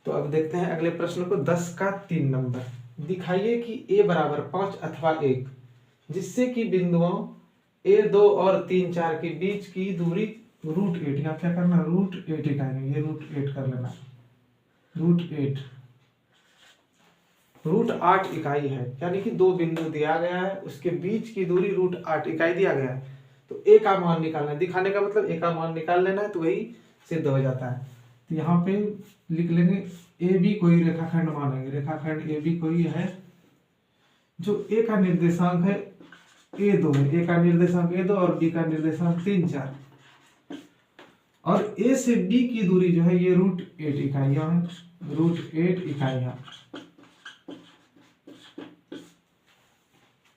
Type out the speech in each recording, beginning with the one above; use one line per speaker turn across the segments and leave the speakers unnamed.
तो अब देखते हैं अगले प्रश्न को। 10 का 3 नंबर। दिखाइए कि a बराबर 5 अथवा 1, जिससे कि बिंदुओं a2 और 3 4 के बीच की दूरी √8, यहाँ क्या करना, √8 इकाई, ये √8 कर लेना, √8 √8 इकाई है। यानी कि दो बिंदु दिया गया है, उसके बीच की दूरी √8 इकाई दिया गया है। तो a का मान निकालना है, दिखाने का मतलब a का मान निकाल लेना है, तो वही सिद्ध हो जाता है। तो यहाँ पे लिख लेंगे ए बी कोई रेखाखंड मानेंगे, रेखाखंड ए बी कोई है जो a का निर्देशांक है a2 है, a का निर्देशांक a2 और b का निर्देशांक 3 4, और a से b की दूरी जो है ये √8 इकाइयां है, √8 इकाइयां।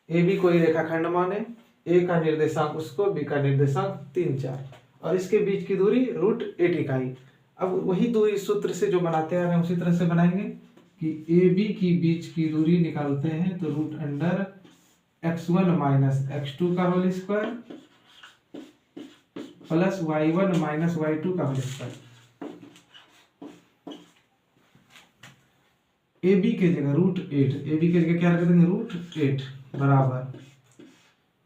ए बी कोई रेखाखंड माने, a का निर्देशांक उसको, b का निर्देशांक 3 4, और इसके बीच की दूरी √8 इकाई। अब वही दूरी सूत्र से जो बनाते हैं उसी तरह से बनाएंगे कि ए बी की बीच की दूरी निकालते हैं तो √x1 माइनस x2 का whole square plus y1 minus y2 का होल स्क्वायर। ए बी के जगह √8, ए बी के जगह क्या रख देंगे, √8 बराबर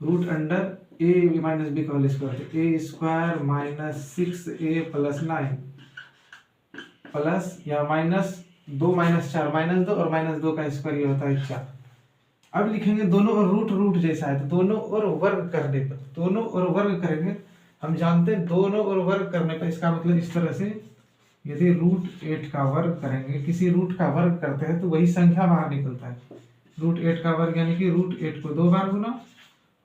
√a माइनस b का whole square, a square minus 6a plus 9 plus या माइनस 2 माइनस 4 माइनस 2 और माइनस 2 का स्क्वायर ये होता है 4। अब लिखेंगे दोनों और रूट जैसा है, तो दोनों और वर्ग करने पर, दोनों और वर्ग करेंगे। हम जानते हैं दोनों और वर्ग करने पर इसका मतलब इस तरह से, यदि √8 का वर्ग करेंगे, किसी रूट का वर्ग करते हैं तो वही संख्या बाहर निकलता है। √8 का वर्ग यानी कि √8 को 2 बार गुना,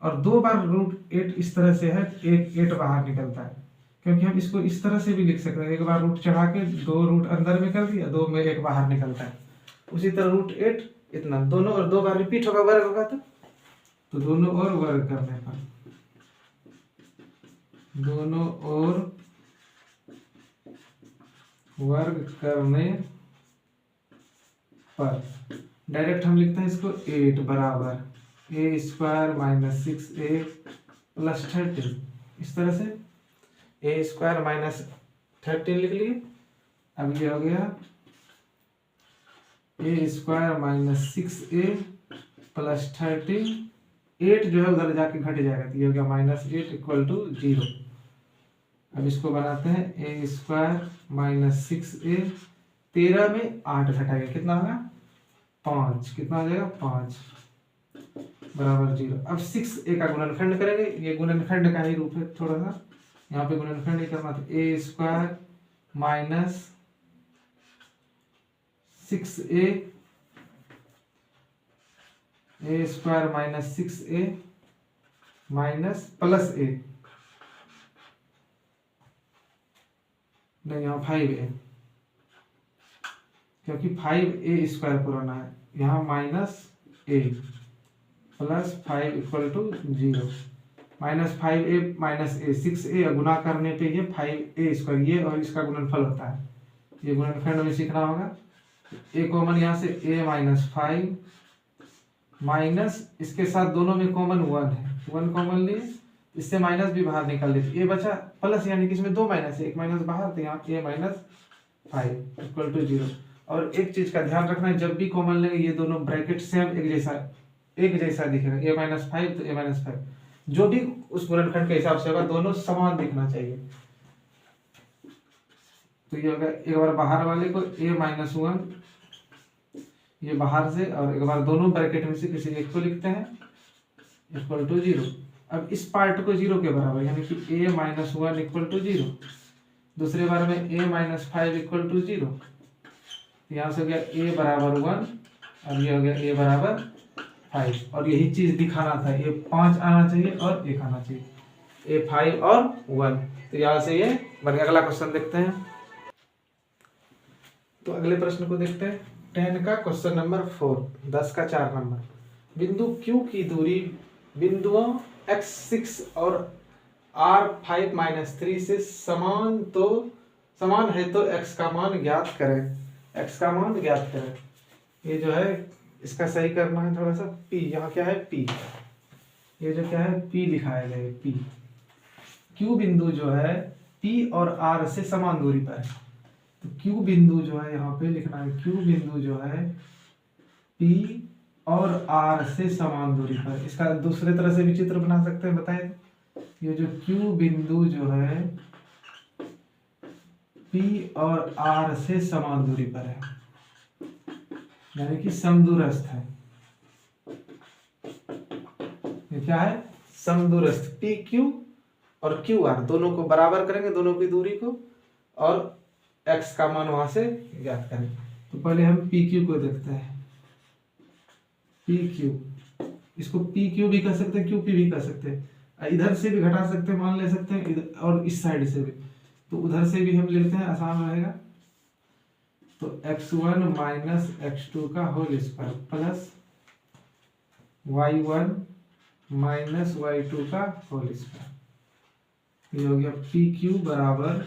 और 2 बार √8 इस तरह से है, 8 बाहर निकलता है। क्योंकि हम इसको इस तरह से भी लिख सकते हैं, एक बार रूट चढ़ा के 2 रूट अंदर में कर दिया, 2 में 1 बाहर निकलता है। उसी तरह √8 इतना, दोनों और 2 बार रिपीट होगा, वर्ग होगा, तो दोनों और वर्ग करने पर, दोनों और वर्ग करने पर डायरेक्ट हम लिखते हैं इसको 8 बराबर a square minus 6a plus 13, इस तरह से a स्क्वायर माइनस 13 लिख लिए। अब ये हो गया a square minus 6a plus 13, 8 जो है उधर जाके घट जाएगा, तो ये हो गया -8 इक्वल टू 0। अब इसको बनाते हैं a स्क्वायर माइनस 6a, 13 में 8 घटाएंगे, कितना होगा 5, कितना हो जाएगा 5 बराबर 0। अब 6a का गुणनखंड करेंगे, ये गुणनखंड का ही रूप है, थोड़ा सा यहाँ पे गुणनखंड ही करना, तो a square minus 6a, a square minus 6a minus plus a, नहीं यहाँ 5a, क्योंकि 5a स्क्वायर पुराना है, यहाँ minus a plus 5 equal to 0, -5a minus a, 6a गुना करने पे ये 5a स्क्वायर, ये और इसका गुणनफल होता है, ये गुणनखंड में सीखना होगा। a कॉमन यहाँ से a माइनस 5 माइनस, इसके साथ दोनों में कॉमन 1 है, 1 कॉमन लिए, इससे माइनस भी बाहर निकाल लेते, a बचा प्लस, यानी कि इसमें 2 माइनस है, 1 माइनस बाहर, तो यहाँ a माइनस 5 इक्वल टू 0। और एक चीज का ध्यान रखना है, जब भी कॉमन लेंगे ये दोनों ब्रैकेट सेम एक जैसा दिखेगा, a माइनस 5 तो a माइनस 5, जो भी उस गुणनखंड के हिसाब से होगा दोनों समान दिखना चाहिए। तो ये होगा, एक बार बाहर वाले को a माइनस 1 ये बाहर से, और एक बार दोनों ब्रैकेट में से किसी एक को लिखते हैं इक्वल टू 0। अब इस पार्ट को 0 के बराबर, यानी कि a माइनस 1 इक्वल टू 0, दूसरे बार में a माइनस 5 इक्वल टू 0, यहाँ से हो गया a बराबर 1 और ये हो गया a बराबर 5, और यही चीज दिखाना था, ये 5 आना चाहिए और 1 आना चाहिए, a 5 और 1। तो यहाँ से ये बन गया। अगला क्वेश्चन देखते हैं। तो अगले प्रश्न को देखते हैं, 10 का क्वेश्चन नंबर 4, 10 का 4 नंबर। बिंदु Q की दूरी बिंदुओं x6 और r5-3 से समान है, तो x का मान ज्ञात करें, x का मान ज्ञात करें। ये जो है इसका सही करना है थोड़ा सा, p, यहाँ क्या है p, ये जो क्या है p लिखाया गया है, p। Q बिंदु जो है p और r से समान दूरी पर है, तो Q बिंदु जो है यहाँ पे लिखना है, Q बिंदु जो है P और R से समान दूरी पर। इसका दूसरे तरह से भी चित्र बना सकते हैं, बताएं। ये जो Q बिंदु जो है P और R से समान दूरी पर है, यानी कि समदूरस्थ है। ये क्या है? समदूरस्थ। पी क्यू और क्यू आर दोनों को बराबर करेंगे, दोनों की दूरी को, और x का मान वहां से ज्ञात करेंगे। तो पहले हम पी क्यू को देखते हैं। पी क्यू, इसको पी क्यू भी कह सकते हैं, क्यू पी भी कह सकते हैं। इधर से भी घटा सकते हैं, मान ले सकते हैं इधर, और इस साइड से भी, तो उधर से भी हम लेते हैं, आसान रहेगा। तो x1 माइनस x2 का whole square plus y1 minus y2 का होल स्क्वायर। ये हो गया पी क्यू बराबर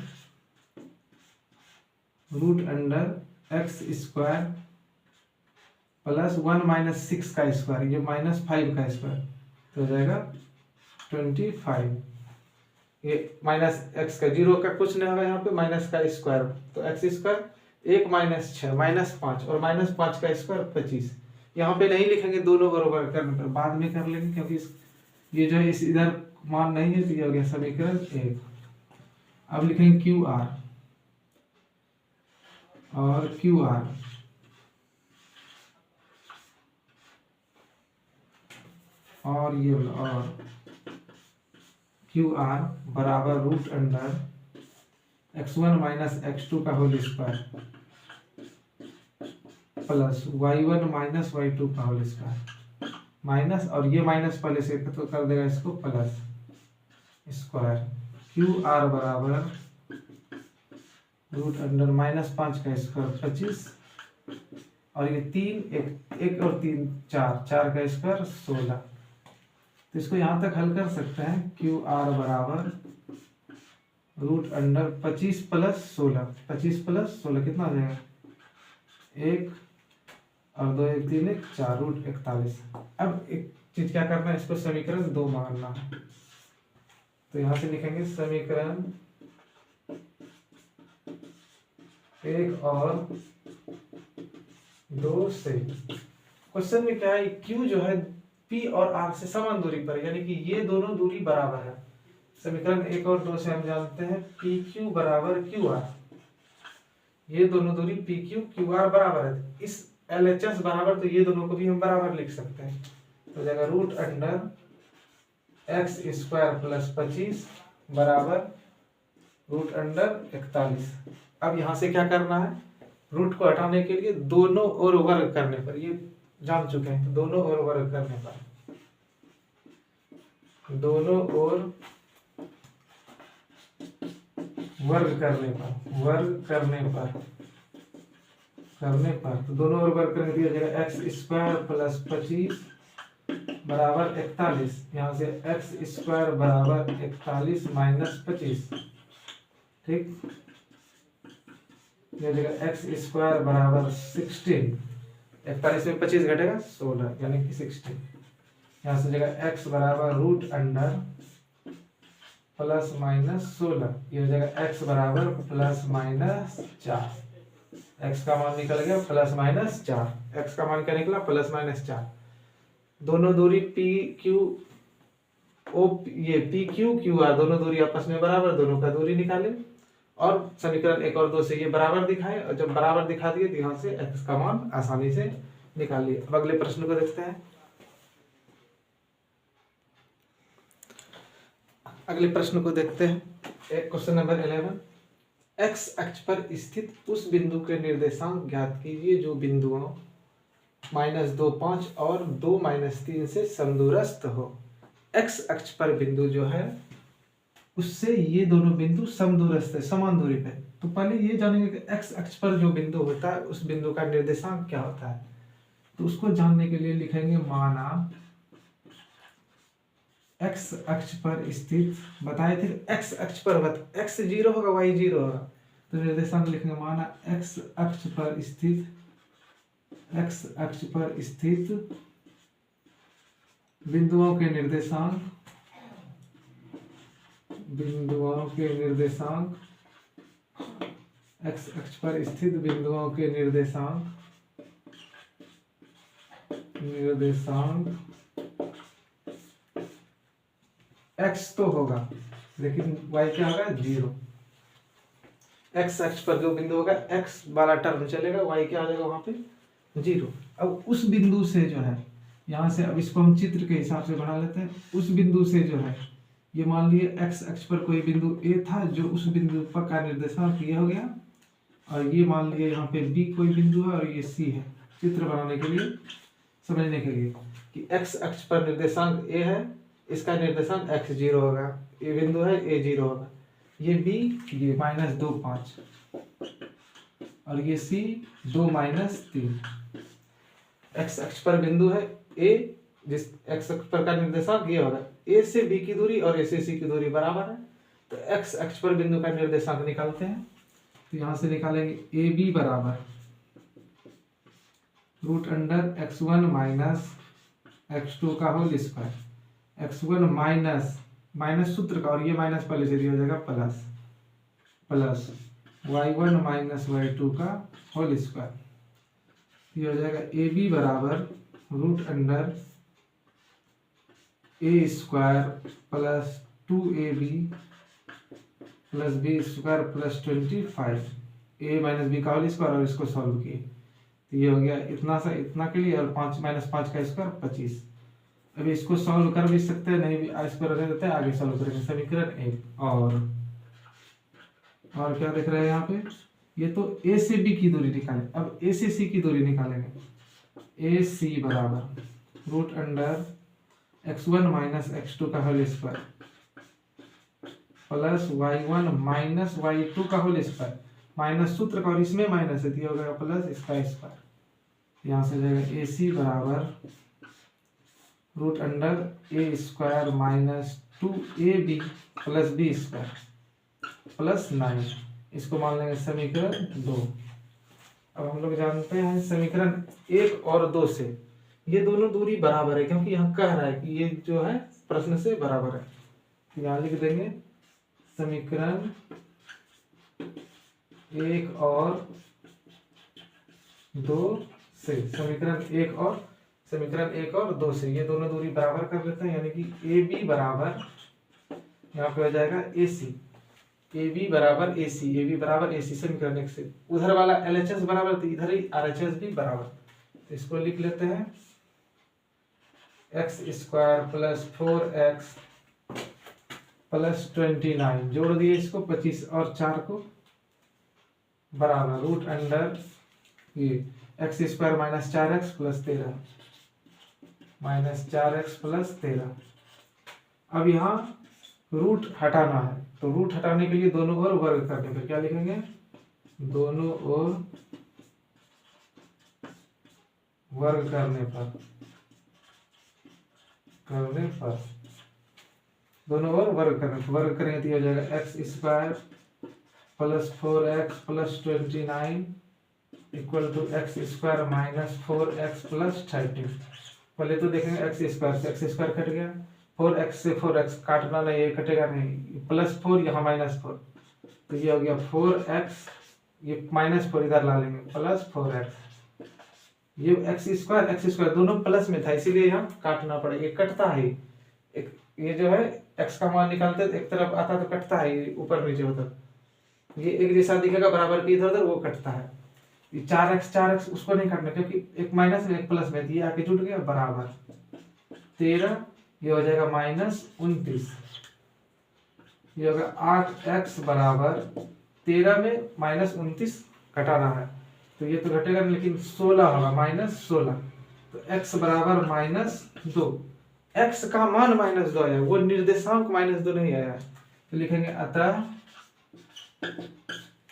root under X square plus 1 minus 6 का स्क्वायर, ये माइनस 5 का स्क्वायर, तो हो जाएगा 25। ये माइनस एक्स का, जीरो का कुछ नहीं होगा यहाँ पे, माइनस का स्क्वायर, तो एक्स स्क्वायर 1 माइनस 6 माइनस 5, और माइनस 5 का स्क्वायर 25। यहाँ पे नहीं लिखेंगे, दोनों बराबर करने पर बाद में कर लेंगे, क्योंकि ये जो है इस इधर मान नहीं है, तो ये हो गया समीकरण 1। अब लिखेंगे क्यू आर और क्यू आर, और ये और क्यू आर बराबर root under x1 minus x2 का whole square plus y1 minus y2 का होल स्क्वायर, माइनस, और ये माइनस पहले से तो कर देगा इसको प्लस स्क्वायर। क्यू आर बराबर रूट अंडर माइनस 5 का स्क्वायर 25, और ये 3 एक और 3 4 का स्क्वायर 16। तो इसको यहाँ तक हल कर सकते हैं। क्यू आर बराबर रूट अंडर 25 प्लस 16, 25 प्लस 16 कितना हो जाएगा? 1 और 2 1 3 1 4, रूट 41। अब एक चीज क्या करना है, इसको समीकरण 2 मानना है। तो यहाँ से लिखेंगे समीकरण 1 और 2 से। क्वेश्चन में क्या है, क्यू जो है P और R से समान दूरी पर, यानी कि ये दोनों दूरी बराबर है। समीकरण 1 और 2 से हम जानते हैं PQ बराबर QR, ये दोनों दूरी PQ QR बराबर है। इस LHS बराबर, तो ये दोनों को भी हम बराबर लिख सकते हैं। तो जाएगा root under X square plus 25 बराबर रूट अंडर 41। अब यहाँ से क्या करना है, रूट को हटाने के लिए दोनों ओर वर्ग करने पर, ये जान चुके हैं, तो दोनों ओर वर्ग करने पर, दोनों ओर वर्ग करने पर, वर्ग करने पर तो दोनों ओर वर्ग करने दिया जाएगा एक्स स्क्वायर प्लस 25 बराबर 41। यहाँ से एक्स स्क्वायर बराबर 41 माइनस 25, ठीक, दिया जाएगा एक्स स्क्वायर बराबर 16, 41 में 25 घटेगा 16, यानी कि 16। यहाँ से जगह x बराबर रूट अंडर प्लस माइनस 16, ये हो जाएगा x बराबर प्लस माइनस 4। x का मान निकल गया प्लस माइनस 4, x का मान क्या निकला? Plus minus 4। दोनों दूरी पी क्यू ओ, ये पी क्यू क्यू आर दोनों दूरी आपस में बराबर, दोनों का दूरी निकाले, और समीकरण 1 और 2 से ये बराबर दिखाए, और जब बराबर दिखा दिए तो यहाँ से x का मान आसानी से निकाल लिए। अब अगले प्रश्न को देखते हैं। अगले प्रश्न को देखते हैं, क्वेश्चन नंबर 11। x अक्ष पर स्थित उस बिंदु के निर्देशांक ज्ञात कीजिए जो बिंदुओं -2 5 और 2 3 से समदूरस्थ हो। x अक्ष पर बिंदु जो है उससे ये दोनों बिंदु समदूरस्थ है, समान दूरी पे। तो पहले ये जानेंगे कि x अक्ष पर जो बिंदु होता है उस बिंदु का निर्देशांक क्या होता है। तो उसको जानने के लिए लिखेंगे माना x अक्ष पर स्थित, बताए थे x अक्ष पर x 0 होगा y 0 होगा, तो निर्देशांक लिखेंगे माना x अक्ष पर स्थित बिंदुओं के निर्देशांक एक्स अक्ष पर स्थित बिंदुओं के निर्देशांक एक्स तो होगा, लेकिन वाई क्या होगा, 0। एक्स अक्ष पर जो बिंदु होगा एक्स वाला टर्म चलेगा, वाई क्या आ जाएगा वहां पे, 0। अब उस बिंदु से जो है यहाँ से, अब इसको हम चित्र के हिसाब से बना लेते हैं। उस बिंदु से जो है, ये मान लिए एक्स अक्ष पर कोई बिंदु ए था, जो उस बिंदु पर का निर्देशांक ये हो गया, और ये मान लिए यहाँ पे बी कोई बिंदु है और ये सी है। चित्र बनाने के लिए, समझने के लिए कि एक्स अक्ष पर निर्देशांक ए है, इसका निर्देशांक एक्स 0 होगा, ए बिंदु है, ए 0 होगा, ये बी ये -2 5 और ये सी 2 -3। एक्स अक्ष पर बिंदु है ए, जिस एक्स अक्ष पर का निर्देशांक ये होगा, ए से बी की दूरी और ए से सी की दूरी बराबर है, तो एक्स अक्ष पर बिंदु का निर्देशांक निकालते हैं। तो यहां से निकालेंगे ए बी बराबर √(x1 - x2 का होल स्क्वायर), x1 माइनस सूत्र का, और ये माइनस पहले से दिया हो जाएगा, प्लस y1 - y2 का होल स्क्वायर। ये हो जाएगा ए बी बराबर √(a² + 2ab + b² + 25, a - b का होल स्क्वायर, और इसको सॉल्व किए तो ये हो गया इतना सा इतना के लिए, और 5 - 5 का स्क्वायर 25। अभी इसको सॉल्व कर भी सकते हैं, नहीं भी स्क्वायर रह देते हैं, आगे सॉल्व करेंगे। समीकरण 1 और क्या देख रहे हैं यहाँ पे, ये तो ए से बी की दूरी निकालें, अब ए से सी की दूरी निकालेंगे। ए सी बराबर √(x1 - x2 का होल स्क्वायर + y1 - y2 का होल स्क्वायर, माइनस सूत्र का और इसमें माइनस है, दिया होगा प्लस इसका स्क्वायर। यहाँ से जाएगा ए सी बराबर √(a² - 2ab + b² + 9, इसको मान लेंगे समीकरण 2। अब हम लोग जानते हैं समीकरण 1 और 2 से ये दोनों दूरी बराबर है, क्योंकि यहाँ कह रहा है कि ये जो है प्रश्न से बराबर है। तो यहाँ लिख देंगे समीकरण 1 और 2 से, समीकरण 1 और 2 से ये दोनों दूरी बराबर कर लेते हैं, यानी कि ए बी बराबर यहाँ पे हो जाएगा ए सी, ए बी बराबर ए सी, ए बी बराबर ए सी, समीकरण 1 से। उधर वाला LHS बराबर, तो इधर ही RHS भी बराबर, तो इसको लिख लेते हैं x² + 4x + 29, जोड़ दिए इसको 25 और 4 को बराबर ये x² - 4x + 13 -4x + 13। अब यहाँ रूट हटाना है, तो रूट हटाने के लिए दोनों ओर वर्ग करने पर क्या लिखेंगे, दोनों ओर वर्ग करने पर दोनों ओर वर्ग करेंगे तो हो जाएगा x² + 4x + 29 = x² - 4x + 30। पहले तो देखेंगे x² से x² कट गया, 4x से 4x काटना नहीं, ये कटेगा नहीं, +4 यहाँ -4, तो ये हो गया 4x, ये -4 इधर ला लेंगे, +4x, ये x² दोनों प्लस में था, इसीलिए यहाँ काटना पड़ा, ये कटता है, एक ये जो है x का मान निकालते तो एक तरफ आता तो कटता है, ऊपर नीचे होता, ये एक जैसा दिखेगा बराबर की इधर उधर, वो कटता है। ये 4x उसको नहीं काटना, क्योंकि एक माइनस में एक प्लस में, ये आके जुट गया बराबर 13, ये हो जाएगा -29, ये होगा 8x बराबर 13 में -29 घटाना है, तो ये तो घटेगा, लेकिन 16 होगा, -16, तो x बराबर -2, x का मान -2 आया, वो निर्देशांक -2 नहीं आया है, तो लिखेंगे अतः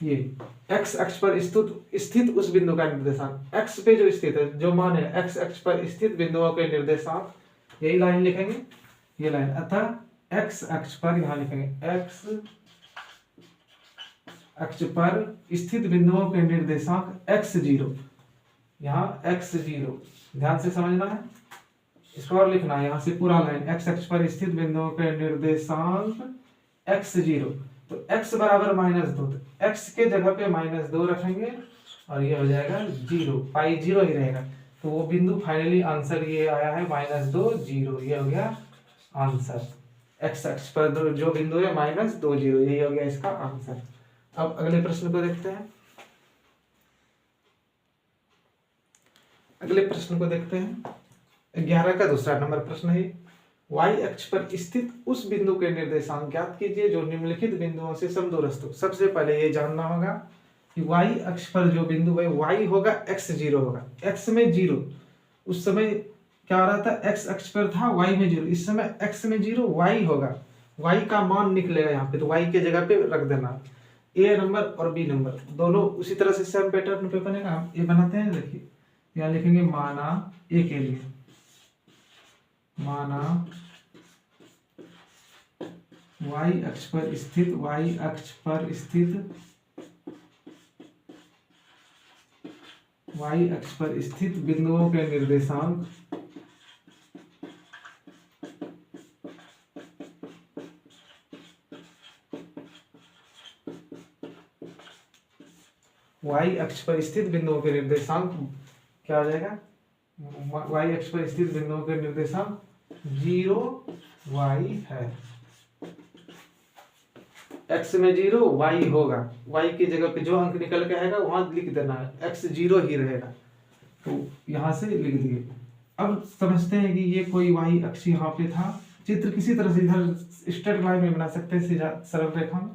ये x अक्ष पर स्थित उस बिंदु का निर्देशांक, x पे जो स्थित है, जो मान है x अक्ष पर स्थित बिंदुओं के निर्देशांक, यही लाइन लिखेंगे, ये लाइन, अतः x अक्ष पर यहाँ लिखेंगे x अक्ष पर स्थित बिंदुओं के निर्देशांक x0, यहाँ x0 ध्यान से समझना है, इसको और लिखना है, यहाँ से पूरा लाइन x अक्ष पर स्थित बिंदुओं के निर्देशांक x0, तो x बराबर -2, तो x के जगह पे -2 रखेंगे और ये हो जाएगा 0, पाई 0 ही रहेगा। तो वो बिंदु फाइनली आंसर ये आया है -2 0, ये हो गया आंसर। x अक्ष पर जो बिंदु है -2 0, यही हो गया इसका आंसर। अब अगले प्रश्न को देखते हैं। अगले प्रश्न को देखते हैं। 11 का दूसरा नंबर प्रश्न है, y अक्ष पर स्थित उस बिंदु के निर्देशांक ज्ञात कीजिए जो निम्नलिखित बिंदुओं से समदूरस्थ हो। सबसे पहले ये जानना होगा कि y अक्ष पर जो बिंदु है y होगा x0 होगा, x में 0, उस समय क्या हो रहा था, x अक्ष पर था, y में 0, इस समय x में 0 y होगा, y का मान निकलेगा यहाँ पे, तो y के जगह पे रख देना। a नंबर और b नंबर दोनों उसी तरह से सेम पैटर्न पे बनेगा। हम ये बनाते हैं, देखिए यहाँ लिखेंगे माना a के लिए, माना y अक्ष पर स्थित, y अक्ष पर स्थित, y अक्ष पर स्थित बिंदुओं के निर्देशांक y अक्ष पर स्थित बिंदुओं के निर्देशांक क्या हो जाएगा, y अक्ष पर स्थित बिंदुओं के निर्देशांक 0 y है। x में 0 y होगा, y की जगह पे जो अंक निकल के आएगा वहां लिख देना है, x 0 ही रहेगा, तो यहां से लिख दिए। अब समझते हैं कि ये कोई y अक्ष यहाँ पे था, चित्र किसी तरह से इधर स्ट्रेट लाइन में बना सकते हैं, सीधा सरल रेखा में।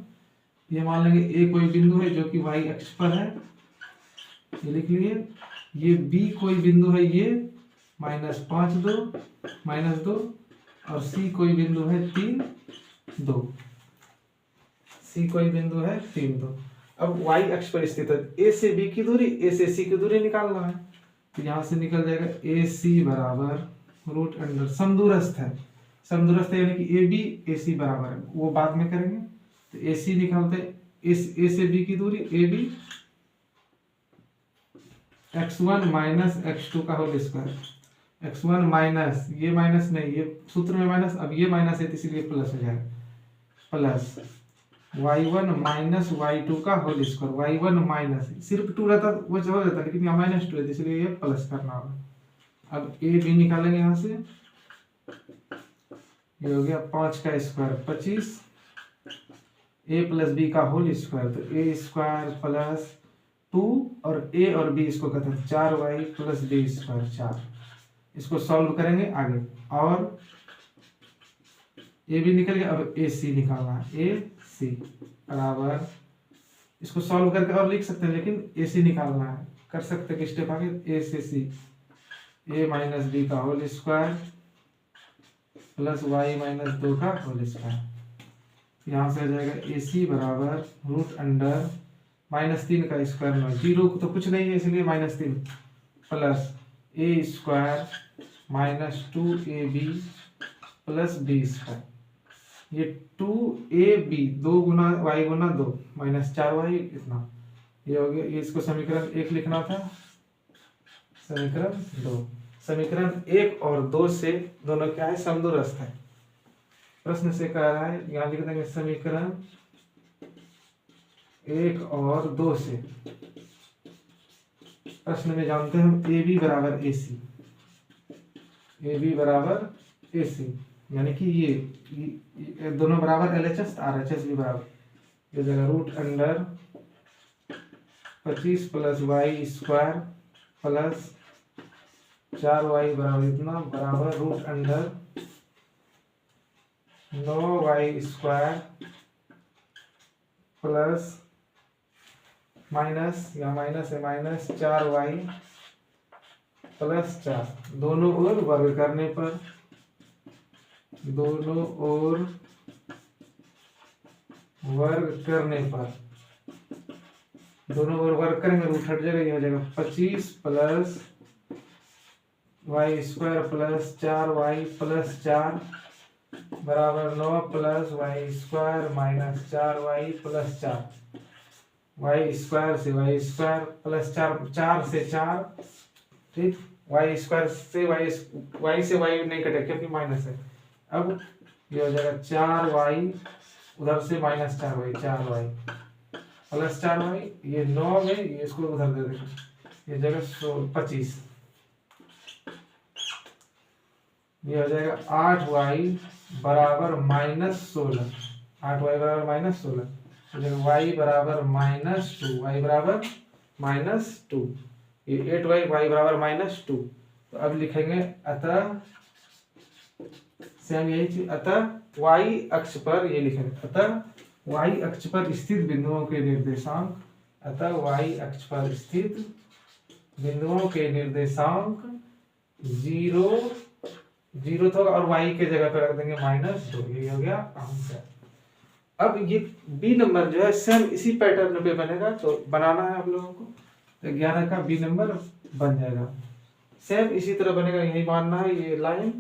ये मान लेंगे a कोई बिंदु है जो कि y अक्ष पर है, ये लिख लिए। ये b कोई बिंदु है, ये -5 2 -2, और c कोई बिंदु है 3 2, c कोई बिंदु है 3 2। अब y अक्ष पर स्थित है, a से b की दूरी, a से c की दूरी निकालना है, तो यहाँ से निकल जाएगा AC बराबर √, समदूरस्थ है, समदूरस्थ यानी कि AB AC बराबर है, वो बाद में करेंगे। तो AC निकालते हैं, A से B की दूरी AB, x1 माइनस x2 का होल स्क्वायर, x1 माइनस, ये माइनस नहीं, ये सूत्र में माइनस, अब ये माइनस है तो इसलिए प्लस हो जाएगा, प्लस y1 माइनस y2 का होल स्क्वायर, y1 माइनस, सिर्फ 2 रहता वो हो जाता, लेकिन यहाँ -2 है इसलिए ये प्लस करना होगा। अब a b निकालेंगे यहाँ से, ये हो गया 5 का स्क्वायर 25, a प्लस b का होल स्क्वायर, तो a स्क्वायर प्लस 2 और a और b इसको कहते हैं 4y प्लस b स्क्वायर 4। इसको सॉल्व करेंगे आगे, और a भी निकल गया। अब AC निकालना है, AC बराबर, इसको सॉल्व करके और लिख सकते हैं, लेकिन AC निकालना है, कर सकते हैं कि स्टेप आगे, a से c, a माइनस b का whole square plus y minus 2 का होल स्क्वायर। यहाँ से आ जाएगा AC बराबर √-3 का स्क्वायर में 0 तो कुछ नहीं है इसलिए -3, plus a square minus 2ab plus b square, ये 2ab 2 गुना y गुना 2 माइनस 4y इतना, ये हो गया। ये इसको समीकरण 1 लिखना था, समीकरण 2, समीकरण 1 और 2 से दोनों क्या है, समदूरस्थ है। प्रश्न से कह रहा है, यहाँ लिख देंगे समीकरण 1 और 2 से। प्रश्न में जानते हैं हम AB बराबर AC, AB बराबर AC, यानी कि ये दोनों बराबर LHS RHS भी बराबर, ये जगह √25 plus y square plus 4y बराबर इतना, बराबर √9y स्क्वायर प्लस माइनस, या माइनस है, माइनस 4y प्लस 4, दोनों ओर वर्ग करने पर, दोनों ओर वर्ग करने पर, दोनों ओर वर्ग करेंगे रूट हट जाएगा, ये हो जाएगा 25 plus y square plus 4y plus 4 बराबर 9 plus y square minus 4y plus 4, y square से y स्क्वायर प्लस 4 से 4, ठीक, y स्क्वायर से y नहीं कटे क्योंकि माइनस है। अब ये हो जाएगा 4y उधर से -4y, 4y प्लस 4y, ये 9 में, ये इसको उधर दे देंगे, ये जगह 25, ये हो जाएगा 8y बराबर -16, 8y बराबर -16, तो y बराबर -2, y बराबर -2, ये 8y, y बराबर -2। तो अब लिखेंगे अतः सेम यही चीज, अतः y अक्ष पर, ये लिखेंगे अतः y अक्ष पर स्थित बिंदुओं के निर्देशांक, अतः y अक्ष पर स्थित बिंदुओं के निर्देशांक 0 0 तो, और y के जगह पर रख देंगे -2, ये हो गया आंसर। अब ये बी नंबर जो है सेम इसी पैटर्न पे बनेगा, तो बनाना है आप लोगों को, तो 11 का बी नंबर बन जाएगा, सेम इसी तरह बनेगा, यही मानना है ये लाइन।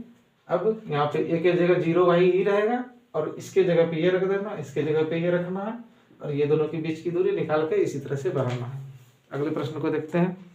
अब यहाँ पे एक जगह 0y ही रहेगा, और इसके जगह पे ये रख देना, इसके जगह पे ये रखना है, और ये दोनों के बीच की दूरी निकाल के इसी तरह से बनाना है। अगले प्रश्न को देखते हैं।